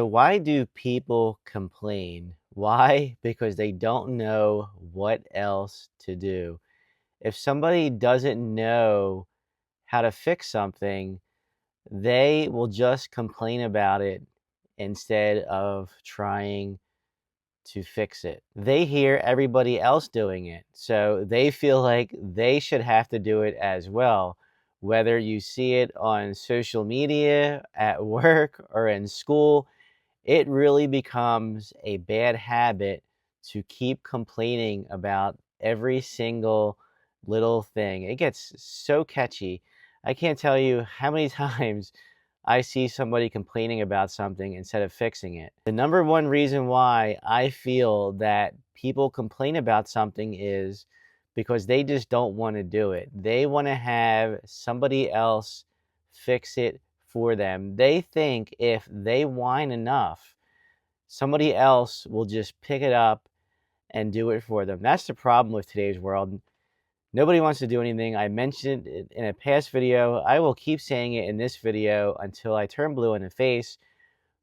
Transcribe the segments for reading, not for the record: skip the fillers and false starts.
So why do people complain? Why? Because they don't know what else to do. If somebody doesn't know how to fix something, they will just complain about it instead of trying to fix it. They hear everybody else doing it, so they feel like they should have to do it as well. Whether you see it on social media, at work, or in school, it really becomes a bad habit to keep complaining about every single little thing. It gets so catchy. I can't tell you how many times I see somebody complaining about something instead of fixing it. The number one reason why I feel that people complain about something is because they just don't want to do it. They want to have somebody else fix it for them. They think if they whine enough, somebody else will just pick it up and do it for them. That's the problem with today's world. Nobody wants to do anything. I mentioned it in a past video. I will keep saying it in this video until I turn blue in the face.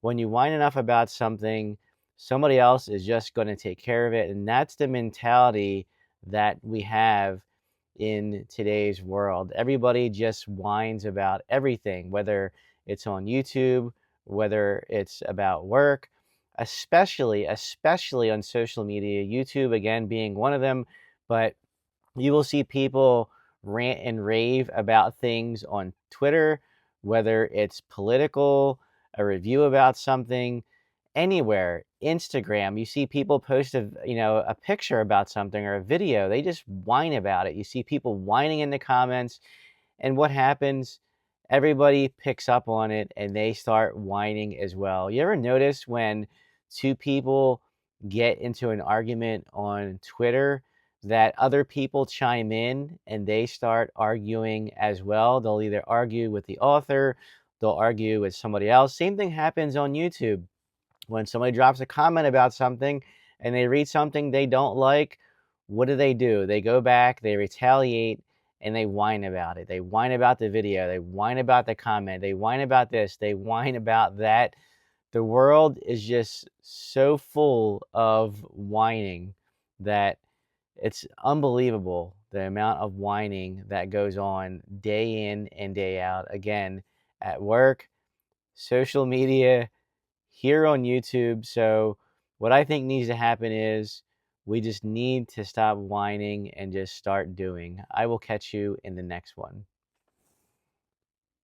When you whine enough about something, somebody else is just going to take care of it. And that's the mentality that we have in today's world. Everybody just whines about everything, whether it's on YouTube, whether it's about work, especially on social media, YouTube again being one of them. But you will see people rant and rave about things on Twitter, whether it's political, a review about something, anywhere. Instagram, you see people post a picture about something or a video. They just whine about it. You see people whining in the comments, and what happens? Everybody picks up on it and they start whining as well. You ever notice when two people get into an argument on Twitter that other people chime in and they start arguing as well? They'll either argue with the author, they'll argue with somebody else. Same thing happens on YouTube. When somebody drops a comment about something and they read something they don't like, what do? They go back, they retaliate, and they whine about it. They whine about the video, they whine about the comment, they whine about this, they whine about that. The world is just so full of whining that it's unbelievable the amount of whining that goes on day in and day out. Again, at work, social media, here on YouTube. So, what I think needs to happen is we just need to stop whining and just start doing. I will catch you in the next one.